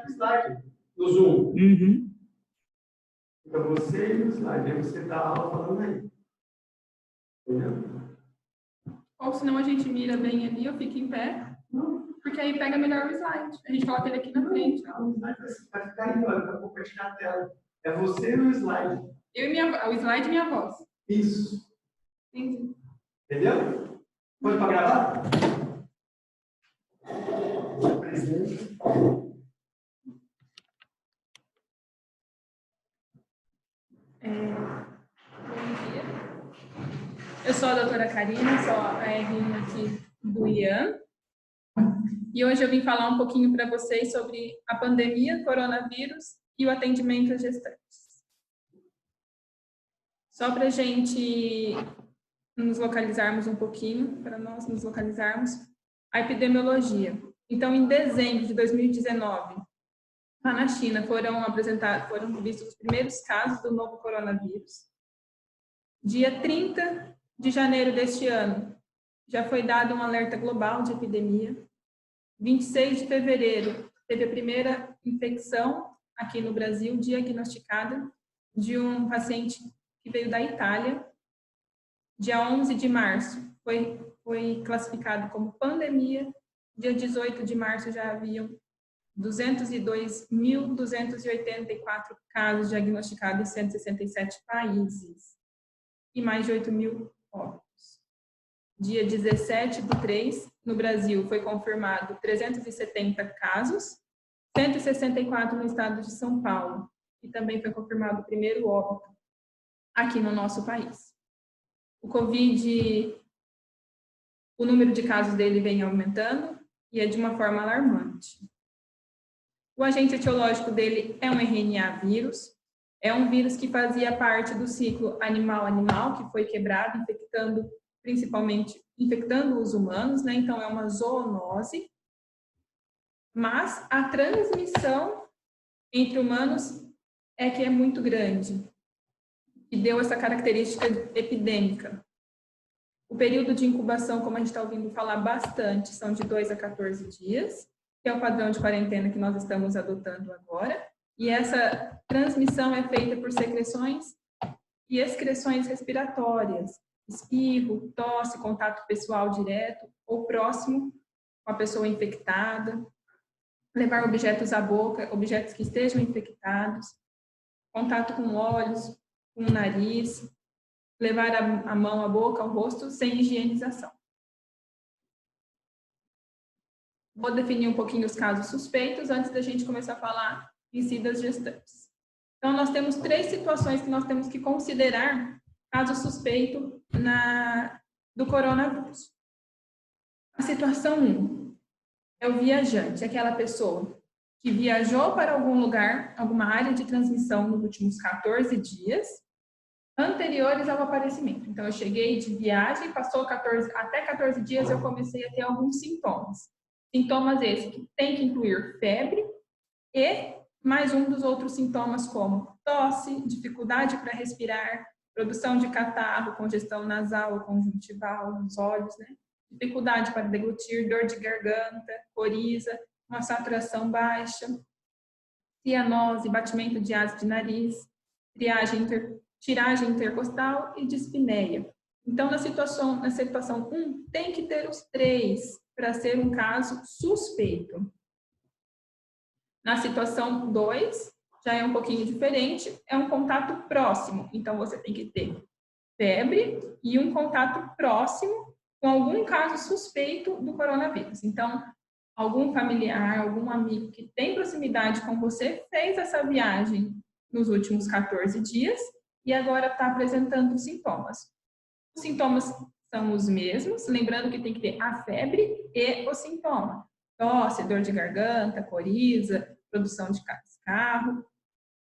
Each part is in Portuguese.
slide no Zoom. Uhum. Então, você e o slide, aí você está falando aí. Entendeu? Ou senão a gente mira bem ali, eu fico em pé, porque aí pega melhor o slide. A gente coloca ele aqui na frente. Não, o slide vai ficar aí, olha, vai compartilhar a tela. É você e o slide. O slide e minha voz. Isso. Entendi. Entendeu? Pode para gravar? Presente. Bom dia. Eu sou a doutora Karina, sou a RN aqui do IAN. E hoje eu vim falar um pouquinho para vocês sobre a pandemia, coronavírus e o atendimento às gestantes. Só para a gente nos localizarmos um pouquinho, para nós nos localizarmos, a epidemiologia. Então, em dezembro de 2019, lá na China foram vistos os primeiros casos do novo coronavírus. Dia 30 de janeiro deste ano, já foi dado um alerta global de epidemia. 26 de fevereiro, teve a primeira infecção aqui no Brasil, diagnosticada, de um paciente que veio da Itália. Dia 11 de março, foi classificado como pandemia. Dia 18 de março, já haviam 202.284 casos diagnosticados em 167 países e mais de 8.000 óbitos. Dia 17/3, no Brasil, foi confirmado 370 casos, 164 no estado de São Paulo, e também foi confirmado o primeiro óbito aqui no nosso país. O Covid, o número de casos dele vem aumentando e é de uma forma alarmante. O agente etiológico dele é um RNA vírus, é um vírus que fazia parte do ciclo animal-animal, que foi quebrado, principalmente infectando os humanos, né? Então é uma zoonose, mas a transmissão entre humanos é que é muito grande, e deu essa característica epidêmica. O período de incubação, como a gente está ouvindo falar bastante, são de 2 a 14 dias, que é o padrão de quarentena que nós estamos adotando agora, e essa transmissão é feita por secreções e excreções respiratórias, espirro, tosse, contato pessoal direto ou próximo com a pessoa infectada, levar objetos à boca, objetos que estejam infectados, contato com olhos, com o nariz, levar a mão à boca, ao rosto, sem higienização. Vou definir um pouquinho os casos suspeitos antes da gente começar a falar em si das gestantes. Então, nós temos 3 situações que nós temos que considerar caso suspeito do coronavírus. A situação 1 é o viajante, aquela pessoa que viajou para algum lugar, alguma área de transmissão nos últimos 14 dias, anteriores ao aparecimento. Então, eu cheguei de viagem, passou até 14 dias, eu comecei a ter alguns sintomas. Sintomas esses que tem que incluir febre e mais um dos outros sintomas como tosse, dificuldade para respirar, produção de catarro, congestão nasal ou conjuntival nos olhos, né? Dificuldade para deglutir, dor de garganta, coriza, uma saturação baixa, cianose, batimento de asa de nariz, tiragem intercostal e dispneia. Então, na situação 1, tem que ter os 3 para ser um caso suspeito. Na situação 2, já é um pouquinho diferente, é um contato próximo. Então, você tem que ter febre e um contato próximo com algum caso suspeito do coronavírus. Então, algum familiar, algum amigo que tem proximidade com você fez essa viagem nos últimos 14 dias e agora está apresentando sintomas. Os sintomas são os mesmos, lembrando que tem que ter a febre e o sintoma. Tosse, dor de garganta, coriza, produção de escarro,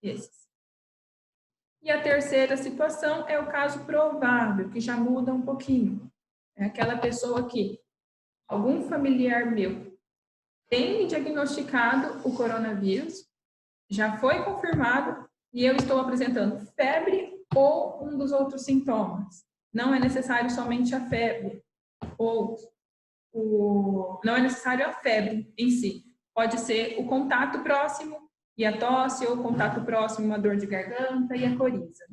esses. E a terceira situação é o caso provável, que já muda um pouquinho. É aquela pessoa que algum familiar meu tem diagnosticado o coronavírus, já foi confirmado e eu estou apresentando febre ou um dos outros sintomas. Não é necessário somente a febre, ou não é necessário a febre em si, Pode ser o contato próximo e a tosse, ou o contato próximo, uma dor de garganta e a coriza.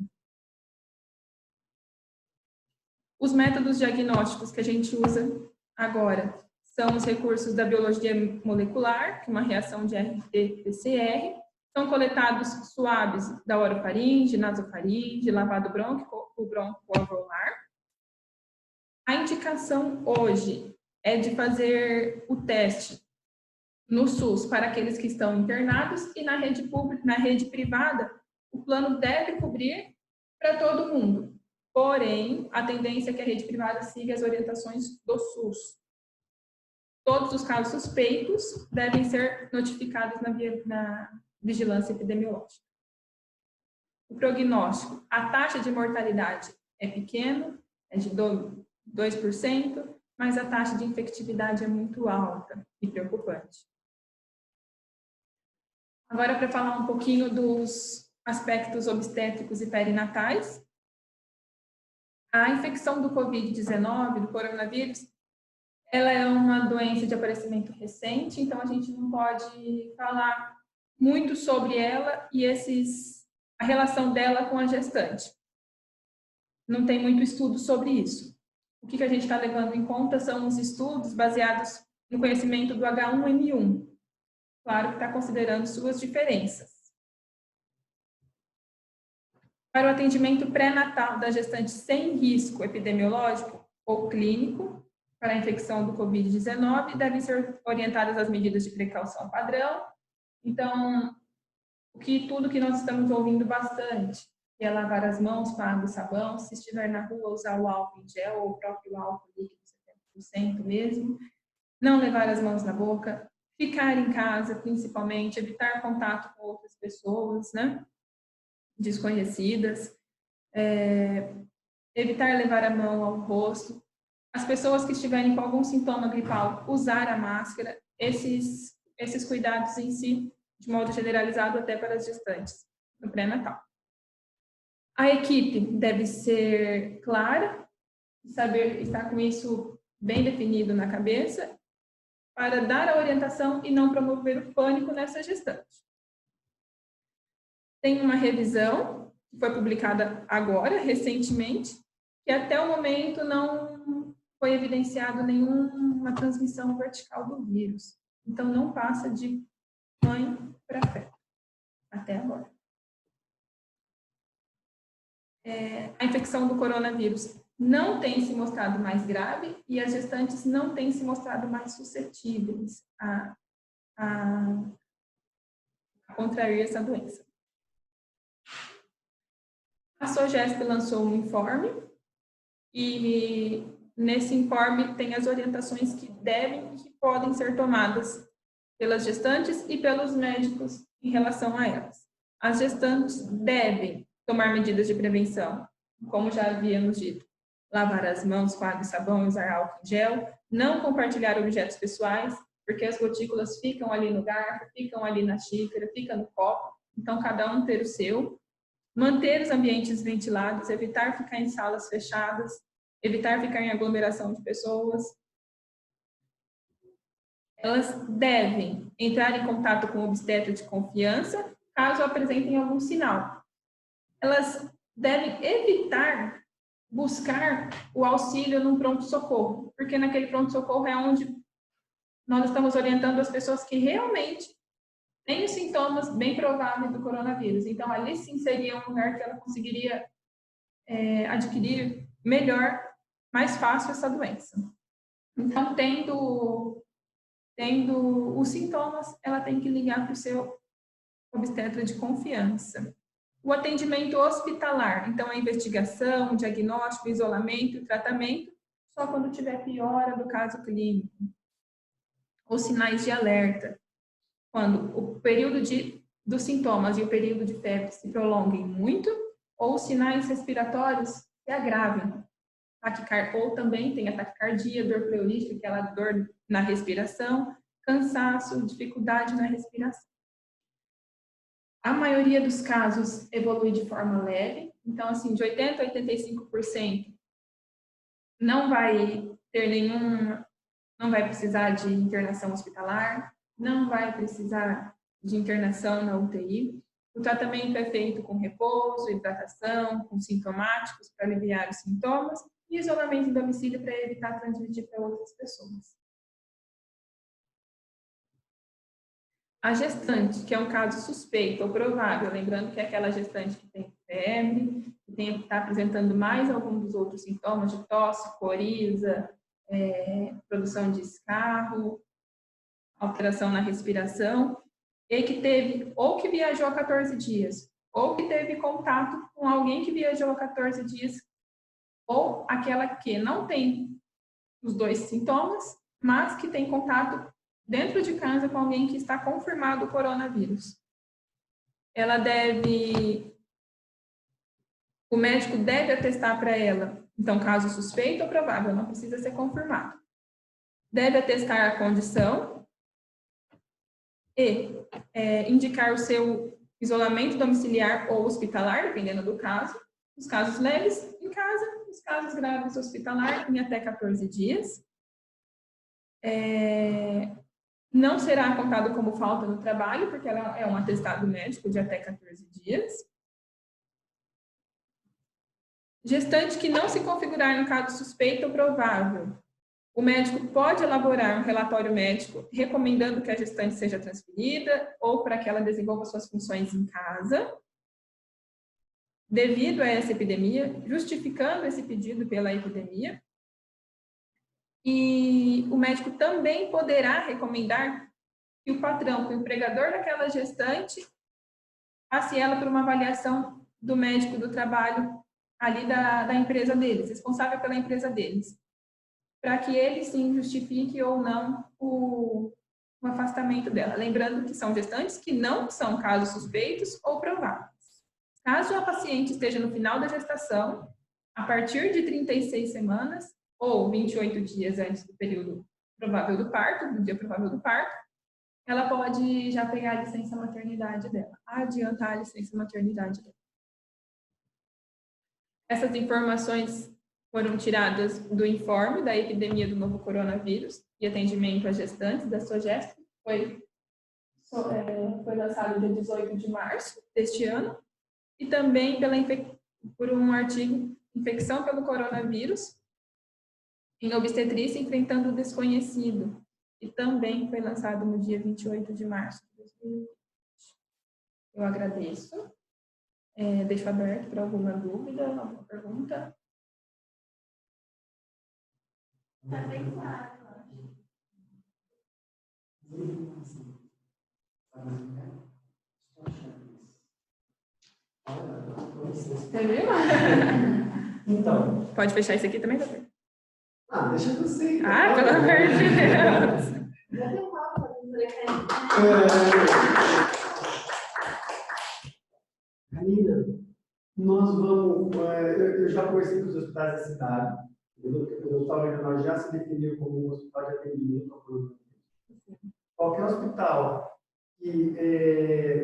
Os métodos diagnósticos que a gente usa agora são os recursos da biologia molecular, que é uma reação de RT-PCR. São coletados suaves da orofaringe, nasofaringe, lavado brônquico ou broncoalveolar. A indicação hoje é de fazer o teste no SUS para aqueles que estão internados e na rede pública, na rede privada, o plano deve cobrir para todo mundo. Porém, a tendência é que a rede privada siga as orientações do SUS. Todos os casos suspeitos devem ser notificados na vigilância epidemiológica. O prognóstico, a taxa de mortalidade é pequena, é de 2%, mas a taxa de infectividade é muito alta e preocupante. Agora, para falar um pouquinho dos aspectos obstétricos e perinatais, a infecção do Covid-19, do coronavírus, ela é uma doença de aparecimento recente, então a gente não pode falar muito sobre ela e a relação dela com a gestante. Não tem muito estudo sobre isso. O que a gente está levando em conta são os estudos baseados no conhecimento do H1N1. Claro que está considerando suas diferenças. Para o atendimento pré-natal da gestante sem risco epidemiológico ou clínico para a infecção do Covid-19, devem ser orientadas as medidas de precaução padrão. Então, tudo que nós estamos ouvindo bastante, que é lavar as mãos com água e sabão, se estiver na rua, usar o álcool em gel ou o próprio álcool líquido 70% mesmo, não levar as mãos na boca, ficar em casa, principalmente, evitar contato com outras pessoas, né, desconhecidas, evitar levar a mão ao rosto. As pessoas que estiverem com algum sintoma gripal, usar a máscara, esses cuidados em si, de modo generalizado até para as gestantes, no pré-natal. A equipe deve ser clara, saber estar com isso bem definido na cabeça, para dar a orientação e não promover o pânico nessa gestante. Tem uma revisão, que foi publicada agora, recentemente, que até o momento não foi evidenciado nenhuma transmissão vertical do vírus. Então, não passa de mãe para feto, até agora. A infecção do coronavírus não tem se mostrado mais grave e as gestantes não têm se mostrado mais suscetíveis a contrair essa doença. A SOGESP lançou um informe e nesse informe tem as orientações que devem e que podem ser tomadas pelas gestantes e pelos médicos em relação a elas. As gestantes devem tomar medidas de prevenção, como já havíamos dito, lavar as mãos com água e sabão e usar álcool em gel, não compartilhar objetos pessoais, porque as gotículas ficam ali no garfo, ficam ali na xícara, ficam no copo, então cada um ter o seu. Manter os ambientes ventilados, evitar ficar em salas fechadas, evitar ficar em aglomeração de pessoas. Elas devem entrar em contato com o obstetra de confiança, caso apresentem algum sinal. Elas devem evitar buscar o auxílio num pronto-socorro, porque naquele pronto-socorro é onde nós estamos orientando as pessoas que realmente têm os sintomas bem prováveis do coronavírus. Então, ali sim seria um lugar que ela conseguiria adquirir melhor, mais fácil essa doença. Então, tendo os sintomas, ela tem que ligar para o seu obstetra de confiança. O atendimento hospitalar, então a investigação, o diagnóstico, o isolamento e o tratamento, só quando tiver piora do caso clínico. Os sinais de alerta, quando o período dos sintomas e o período de febre se prolonguem muito, ou os sinais respiratórios se agravem. Ou também tem a taquicardia, dor pleurítica, aquela dor na respiração, cansaço, dificuldade na respiração. A maioria dos casos evolui de forma leve, então, assim, de 80% a 85% não vai precisar de internação hospitalar, não vai precisar de internação na UTI. O tratamento é feito com repouso, hidratação, com sintomáticos para aliviar os sintomas e isolamento em domicílio para evitar transmitir para outras pessoas. A gestante, que é um caso suspeito ou provável, lembrando que é aquela gestante que tem febre, que está apresentando mais algum dos outros sintomas de tosse, coriza, produção de escarro, alteração na respiração, e que teve ou que viajou há 14 dias, ou que teve contato com alguém que viajou há 14 dias, ou aquela que não tem os dois sintomas, mas que tem contato dentro de casa com alguém que está confirmado o coronavírus. O médico deve atestar para ela, então, caso suspeito ou provável, não precisa ser confirmado. Deve atestar a condição e indicar o seu isolamento domiciliar ou hospitalar, dependendo do caso. Os casos leves, em casa, os casos graves, hospitalar, em até 14 dias. Não será contado como falta no trabalho, porque ela é um atestado médico de até 14 dias. Gestante que não se configurar no caso suspeito ou provável, o médico pode elaborar um relatório médico recomendando que a gestante seja transferida ou para que ela desenvolva suas funções em casa, devido a essa epidemia, justificando esse pedido pela epidemia. E o médico também poderá recomendar que o patrão, que o empregador daquela gestante, passe ela por uma avaliação do médico do trabalho ali da empresa deles, responsável pela empresa deles, para que ele sim justifique ou não o afastamento dela. Lembrando que são gestantes que não são casos suspeitos ou prováveis. Caso a paciente esteja no final da gestação, a partir de 36 semanas, ou 28 dias antes do período provável do parto, do dia provável do parto, ela pode já pegar a licença maternidade dela, adiantar a licença maternidade dela. Essas informações foram tiradas do informe da epidemia do novo coronavírus e atendimento a gestantes da SOGESP, foi lançado dia 18 de março deste ano, e também por um artigo Infecção pelo Coronavírus em Obstetrícia Enfrentando o Desconhecido, e também foi lançado no dia 28 de março de 2020. Eu agradeço. Deixo aberto para alguma dúvida, alguma pergunta. Está bem claro, eu acho. Entendeu? Então. Pode fechar isso aqui também, doutor? Deixa você. Pelo amor de Deus. Karina, nós vamos. Eu já conversei com os hospitais da cidade. O Hospital Regional já se definiu como um hospital de atendimento ao coronavírus. Qualquer hospital que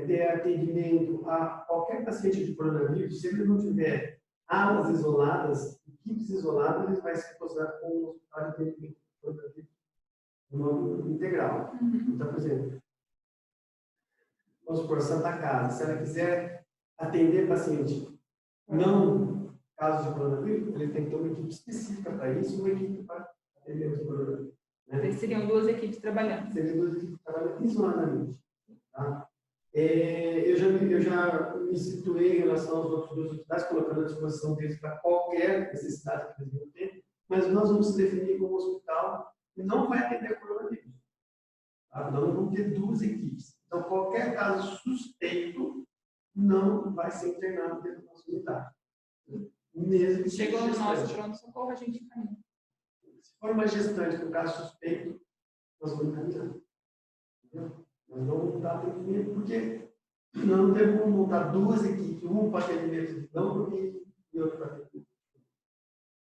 dê atendimento a qualquer paciente de coronavírus, se ele não tiver alas isoladas, equipes isoladas, ele vai ser considerado como um hospital de atendimento ao coronavírus no integral. Então, por exemplo, vamos supor, Santa Casa, se ela quiser atender paciente não casos de coronavírus, ele tem que ter uma equipe específica para isso, uma equipe para atender os coronavírus. Né? Seriam duas equipes trabalhando. Seriam duas equipes trabalhando isoladamente. Tá? Eu já me situei em relação aos outros dois hospitais, colocando à disposição deles para qualquer necessidade que eles venham ter, mas nós vamos se definir como um hospital que não vai atender coronavírus. Tá? Nós vamos ter duas equipes. Então, qualquer caso suspeito não vai ser internado dentro da nossa unidade. Mesmo que chegou no nosso pronto-socorro, a gente encaminha. Se for uma gestante com caso suspeito, nós vamos encaminhar. Entendeu? Nós vamos montar atendimento, porque nós não temos como montar duas equipes, uma para atendimento não e outra para atendimento.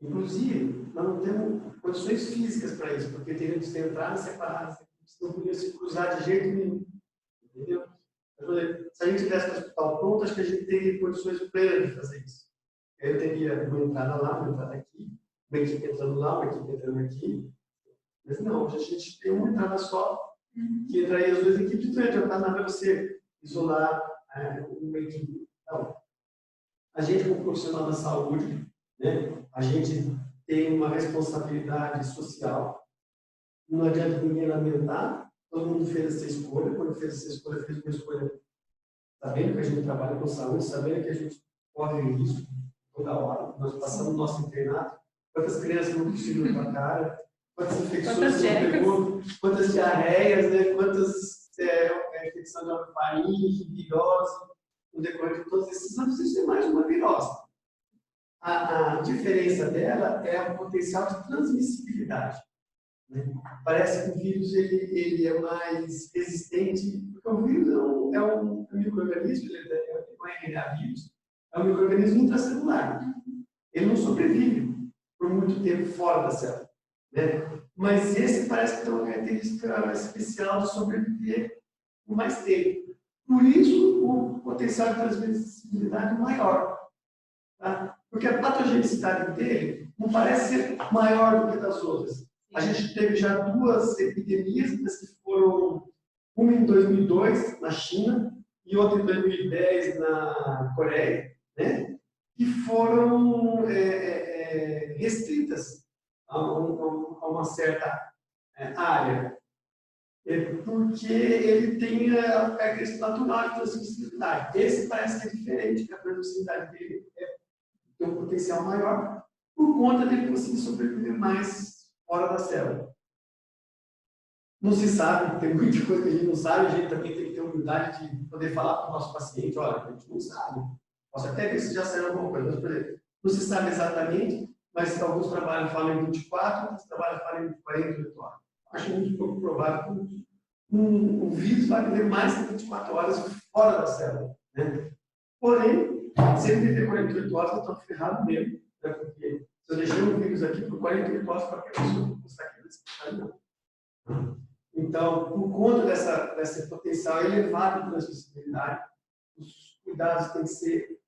Inclusive, nós não temos condições físicas para isso, porque teríamos que ter entradas separadas, não podiam se cruzar de jeito nenhum. Entendeu? Se a gente tivesse o hospital pronto, acho que a gente teria condições plenas de fazer isso. Eu teria uma entrada lá, uma entrada aqui, uma equipe entrando lá, uma equipe entrando aqui. Mas não, a gente tem uma entrada só que entraria as duas equipes, então não é você isolar uma equipe. Então, a gente, como profissional da saúde, né, a gente tem uma responsabilidade social. Não adianta ninguém lamentar, todo mundo fez essa escolha, quando fez essa escolha, fez uma escolha sabendo que a gente trabalha com saúde, sabendo que a gente corre risco toda hora. Nós passamos nosso internato, quantas crianças não conseguiram ir para a cara, quantas infecções não pegou, quantas diarreias, né, quantas infecções de orofaringe, virose, no decorrer de todos esses anos, isso é mais uma virose. A diferença dela é o potencial de transmissibilidade. Né? Parece que o vírus ele é mais resistente, porque o vírus é um micro-organismo, ele é um RNA vírus, é um micro-organismo intracelular. Ele não sobrevive por muito tempo fora da célula. Né? Mas esse parece que tem uma característica especial de sobreviver por mais tempo. Por isso, o potencial de transmissibilidade é maior. Tá? Porque a patogenicidade dele não parece ser maior do que das outras. A gente teve já duas epidemias, mas que foram uma em 2002 na China e outra em 2010 na Coreia, né? Que foram restritas a uma certa área, porque ele tem a característica natural de transmissibilidade. Esse parece que é diferente, que a transmissibilidade dele tem um potencial maior por conta dele conseguir sobreviver mais fora da célula. Não se sabe, tem muita coisa que a gente não sabe, a gente também tem que ter humildade de poder falar para o nosso paciente, olha, a gente não sabe. Posso até ver se já saiu alguma coisa, mas, por exemplo, não se sabe exatamente, mas alguns trabalhos falam em 24, outros trabalhos falam em 48 horas. Acho muito pouco provável que o vírus vai viver mais que 24 horas fora da célula. Né? Porém, se ele viver 48 horas, eu estou ferrado mesmo, né? Porque se eu deixar um vírus aqui por 48 horas, qualquer pessoa não consegue respeitar, não. Então, por conta desse potencial elevado de transmissibilidade, os cuidados têm que ser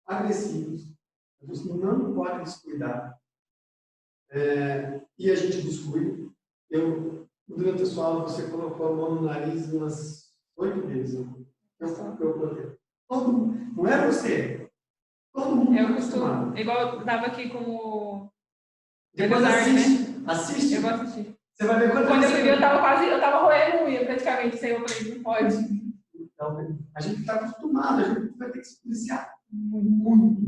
agressivos. Você não pode descuidar. E a gente descuida. Durante a sua aula, você colocou a mão no nariz umas 8 vezes. Não é você. Todo mundo eu costumo, igual eu estava aqui como... Depois assiste. Eu vou assistir. Você vai ver quando eu vi, eu estava roendo unha praticamente, sem eu falei, não pode. Então, a gente está acostumado, a gente vai ter que se policiar muito.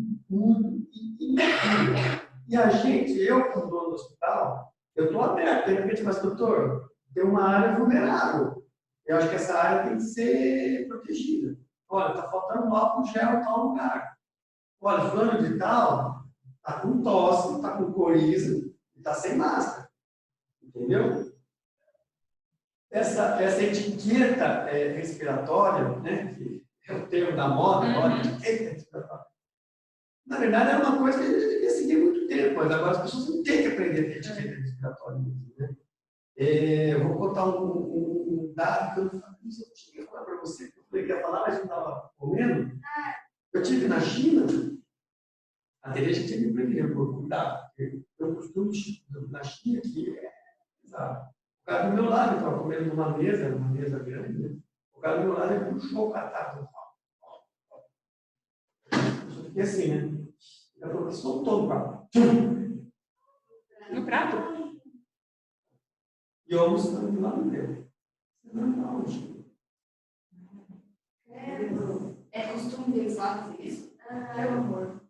E a gente, eu como dono do hospital, eu estou aberto, de repente, mas doutor, tem uma área vulnerável. Eu acho que essa área tem que ser protegida. Olha, está faltando álcool gel em tal lugar. Olha, fulano de tal, está com tosse, está com coriza, e está sem máscara. Entendeu? Essa etiqueta respiratória, né, que é o termo da moda, agora, etiqueta respiratória, na verdade, é uma coisa que a gente devia seguir há muito tempo, mas agora as pessoas não têm que aprender a ter etiqueta respiratória mesmo. Né? Eu vou contar um dado que eu não tinha falar para você, que eu falei que ia falar, mas não estava comendo. Eu estive na China, até a gente tinha que prevenir, por cuidado, porque eu costumo na China que sabe? O cara do meu lado estava comendo numa mesa grande, né? O cara do meu lado ele puxou o catarro. Eu só fiquei assim, né? Ele falou que soltou o prato. No prato? E eu almoçando do lado dele. Não, é costume deles lá fazer isso? Meu amor.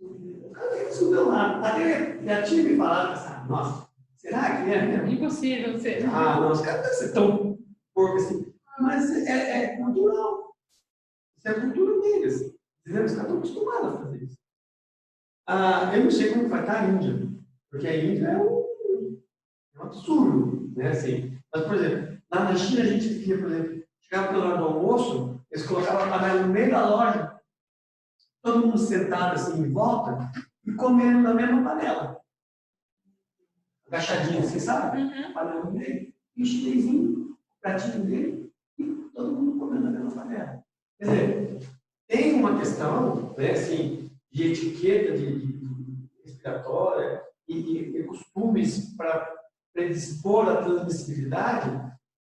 O cara tem isso do meu lado. Até já tinha me falado, sabe? Nossa, será que é mesmo? Impossível ser. Não, os caras devem ser tão porco assim. Mas é cultural. Isso é a cultura deles. Entendeu? Os caras estão acostumados a fazer isso. Eu não sei como vai estar a Índia, porque a Índia é um absurdo, né? Assim, mas, por exemplo, lá na China a gente via, por exemplo, chegava na hora do almoço, eles colocavam a panela no meio da loja, todo mundo sentado assim em volta e comendo na mesma panela. Agachadinho, você sabe? A panela no meio, e o chinesinho, o pratinho dele, e todo mundo comendo na mesma panela. Quer dizer, tem uma questão, né, assim, de etiqueta de respiratória e costumes para predispor a transmissibilidade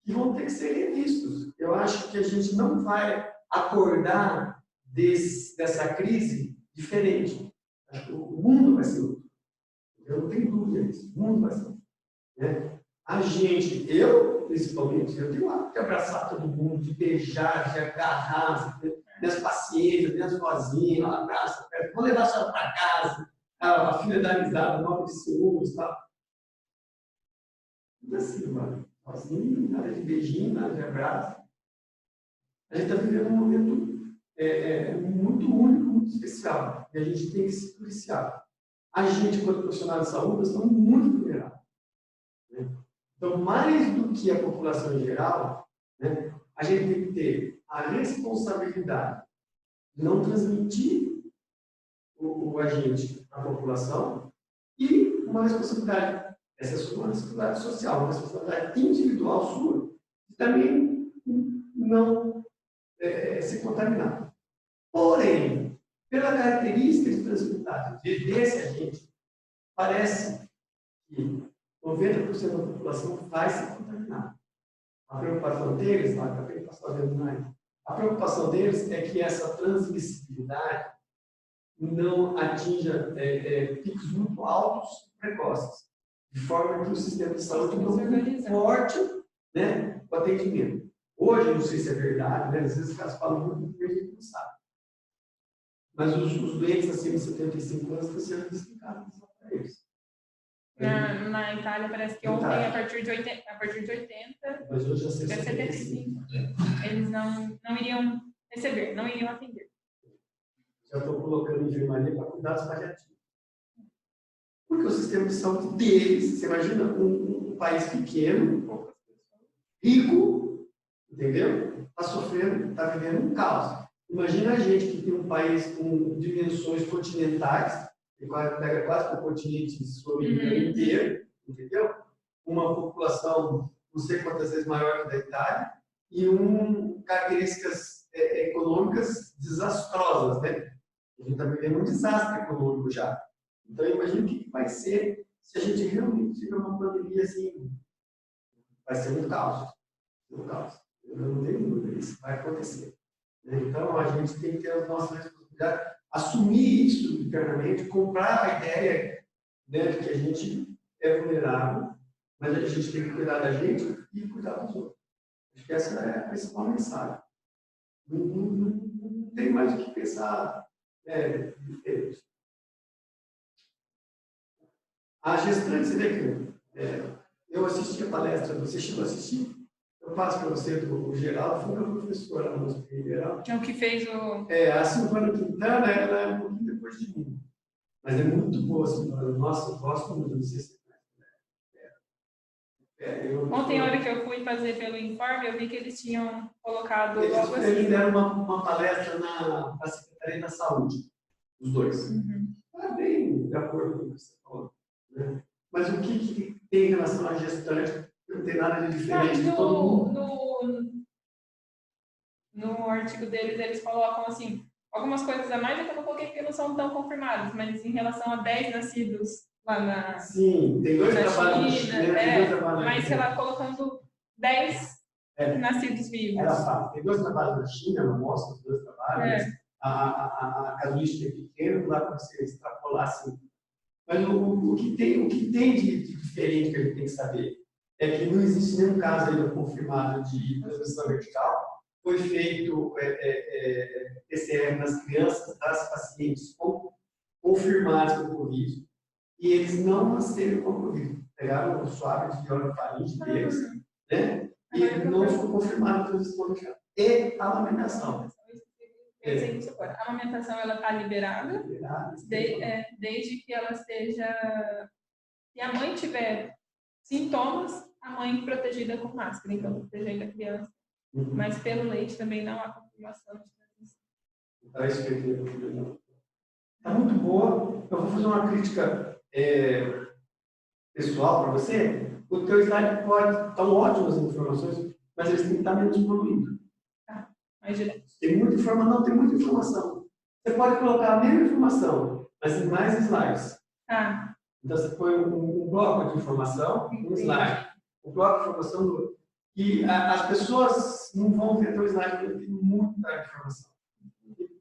que vão ter que ser revistos. Eu acho que a gente não vai acordar dessa crise diferente. Acho que o mundo vai ser outro. Eu não tenho dúvida disso. O mundo vai ser outro. Né? A gente, eu principalmente, eu tenho hábito de abraçar todo mundo, de beijar, de agarrar, minhas pacientes, minhas vozinhas, ela abraça, vou levar a senhora para casa, a filha da amizade, o nome de ciúmes, tal. Tudo assim, mano. Sozinho, nada de beijinho, nada de abraço. A gente está vivendo um momento muito único, muito especial. E a gente tem que se policiar. A gente, enquanto profissional de saúde, nós estamos muito vulneráveis. Né? Então, mais do que a população em geral, né, a gente tem que ter a responsabilidade de não transmitir o agente à população e uma responsabilidade, essa é a sua responsabilidade social, uma responsabilidade individual sua, de também não se contaminar. Porém, pela característica de transmissibilidade desse agente, parece que 90% da população vai se contaminar. A preocupação deles, a preocupação deles é que essa transmissibilidade não atinja picos muito altos e precoces, de forma que o sistema de saúde não suporte, né, o atendimento. Hoje, eu não sei se é verdade, né, às vezes os caras falam muito que a gente não sabe. Mas os doentes acima de 75 anos estão sendo explicados para eles. Na Itália, parece que ontem, a partir de 80, mas hoje é 75, eles não iriam receber, não iriam atender. Já estou colocando enfermaria para cuidados paliativos. Porque o sistema de saúde deles, você imagina um país pequeno, rico, entendeu? Está sofrendo, está vivendo um caos. Imagina a gente que tem um país com dimensões continentais, que pega quase o continente sul-americano inteiro, entendeu? Uma população não sei quantas vezes maior que a da Itália e características econômicas desastrosas, né? A gente está vivendo um desastre econômico já. Então, imagina o que vai ser se a gente realmente tiver uma pandemia assim. Vai ser um caos. Um caos. Eu não tenho dúvida, isso vai acontecer. Então, a gente tem que ter a nossa responsabilidade, assumir isso internamente, comprar a ideia, né, de que a gente é vulnerável, mas a gente tem que cuidar da gente e cuidar dos outros. Acho que essa é a principal mensagem. Não tem mais o que pensar diferente. A gestante, você vê que eu assisti a palestra, você chegou a assistir? Eu passo para você do Geraldo, foi meu professor lá no Hospital Geral. Que é o que fez o... A Silvana Quintana, ela é um pouquinho depois de mim. Mas é muito boa, Silvana. Nossa, eu gosto muito, não sei se Ontem, a hora que eu fui fazer pelo informe, eu vi que eles tinham colocado eles logo assim. Eles deram uma palestra na Secretaria da Saúde, os dois. Está bem de acordo com o que você falou. Né? Mas o que tem em relação à gestante? Não tem nada de diferente de todo mundo. No artigo deles, eles colocam assim, algumas coisas a mais que eu não coloquei porque não são tão confirmadas, mas em relação a 10 nascidos lá na Sim, tem dois trabalhos China, mas sei lá, colocando 10 nascidos vivos. Ela fala, tem dois trabalhos na China, ela mostra os dois trabalhos, a casuística é pequena, lá para você extrapolar assim. Mas o que tem de diferente que a gente tem que saber é que não existe nenhum caso ainda confirmado de transmissão vertical. Foi feito PCR nas crianças, das pacientes confirmadas com Covid, e eles não nasceram com Covid. Pegaram o suave de orofaringe deles, né? E não foi confirmado a transmissão vertical. E a amamentação. A amamentação ela está liberada desde que ela esteja... Se a mãe tiver sintomas, a mãe protegida com máscara, então protegendo a criança. Mas pelo leite também não há confirmação de transmissão. Está muito boa. Eu vou fazer uma crítica pessoal para você. O teu slide estão ótimas as informações, mas eles têm que estar menos poluídos. Mais direto. Tem muita informação, não, tem muita informação. Você pode colocar a mesma informação, mas em mais slides. Então você põe um bloco de informação, um slide. O bloco de informação do outro. que as pessoas não vão ver teu slide, porque tem muita informação.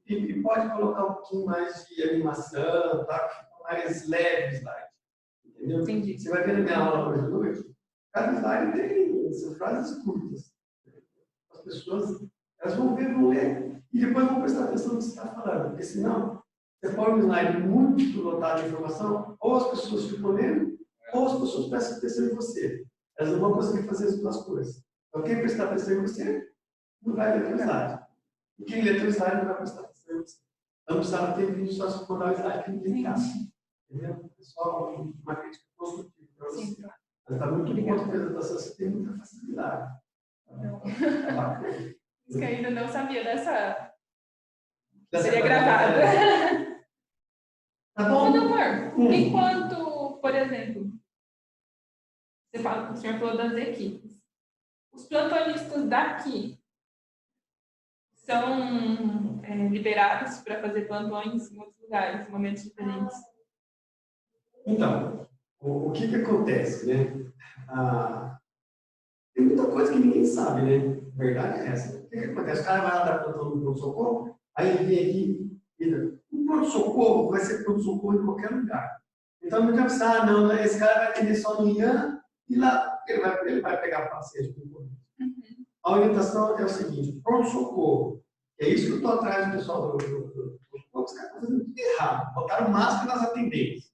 E pode colocar um pouquinho mais de animação, tá? Fica mais leve o slide. Entendeu? Entendi. Você vai ver na minha aula hoje à noite, cada slide tem essas frases curtas. As pessoas, elas vão ver, vão ler, e depois vão prestar atenção no que você está falando. Porque senão, você põe um slide muito lotado de informação, ou as pessoas ficam lendo, ou as pessoas prestam atenção em você. Elas não vão conseguir fazer as duas coisas. Então, quem prestar atenção em você, não vai ler teu slide. E quem lê teu slide não vai prestar atenção em você. Então, não precisava ter vídeo só se mandar o slide que não tem graça. Entendeu? É só uma crítica construtiva para você. Sim, claro. Mas está muito bom a apresentação, você tem muita facilidade. Tá bacana. Isso que eu ainda não sabia dessa. Dessa Seria maneira, gravado. Tá bom? Mas, amor, enquanto, por exemplo, o senhor falou das equipes. Os plantonistas daqui são liberados para fazer plantões em outros lugares, em momentos diferentes. Então, o que acontece, né? Tem muita coisa que ninguém sabe, né? A verdade é essa. O que acontece? O cara vai lá dar plantão no pronto-socorro, aí ele vem aqui e o pronto-socorro vai ser pronto-socorro em qualquer lugar. Então, não tem pensar, não, esse cara vai atender só no IAN e lá ele vai pegar paciente com Covid. A orientação é o seguinte: pronto-socorro. É isso que eu estou atrás do pessoal do os caras estão fazendo tudo errado. Botaram máscara nas atendentes.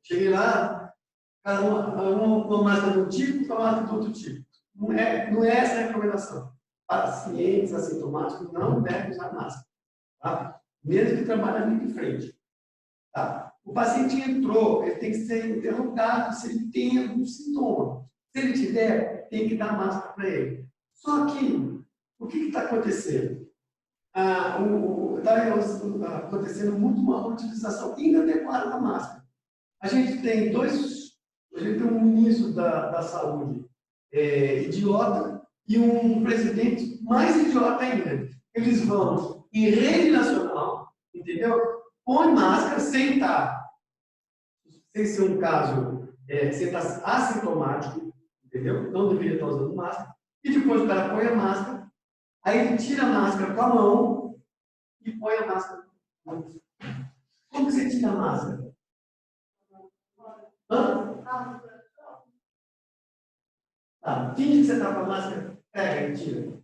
Cheguei lá, cada um com máscara de um tipo, com máscara de outro tipo. Não é essa a recomendação. Pacientes assintomáticos não devem usar máscara. Tá? Mesmo que trabalhe ali de frente. Tá? O paciente entrou, ele tem que ser interrogado se ele tem algum sintoma. Se ele tiver, tem que dar máscara para ele. Só que, o que está acontecendo? Está acontecendo muito uma utilização inadequada da máscara. A gente tem um ministro da saúde idiota e um presidente mais idiota ainda. Eles vão em rede nacional, entendeu? Põe máscara sem ser um caso, sem estar assintomático, entendeu? Não deveria estar usando máscara. E depois o cara põe a máscara, aí ele tira a máscara com a mão e põe a máscara. Como que você tira a máscara? Tá, finge que você está com a máscara, pega e tira.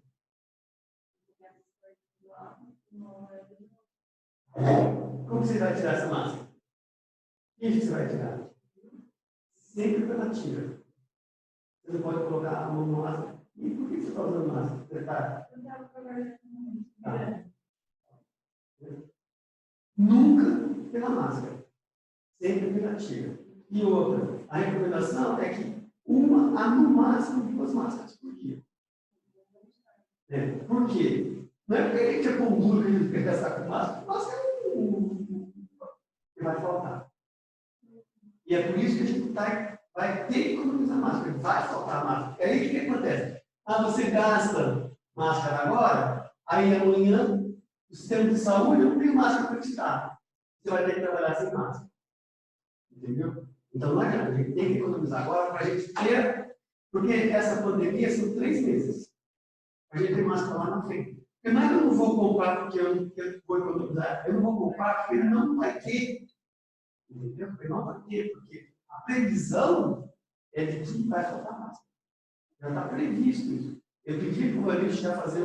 Como você vai tirar essa máscara? Finge que você vai tirar. Sempre pela tira. Você não pode colocar a mão no máscara. E por que você está usando máscara? Você tá? Nunca pela máscara. Sempre pela tira. E outra, a recomendação é que no máximo 2 máscaras por dia. Por quê? Não é porque a gente é pão duro que a gente quer gastar com máscara, máscara que vai faltar. E é por isso que a gente vai ter que economizar máscara, vai faltar máscara. E aí o que acontece? Você gasta máscara agora, aí amanhã o sistema de saúde não tem máscara para te dar. Você vai ter que trabalhar sem máscara. Entendeu? Então não adianta, a gente tem que economizar agora para a gente ter, porque essa pandemia são 3 meses. A gente tem máscara lá na frente. Mas eu não vou comprar porque eu vou economizar. Eu não vou comprar porque não vai ter. Entendeu? Porque não vai ter, porque a previsão é de que vai faltar máscara. Já está previsto isso. Eu pedi para o Vanilson já fazer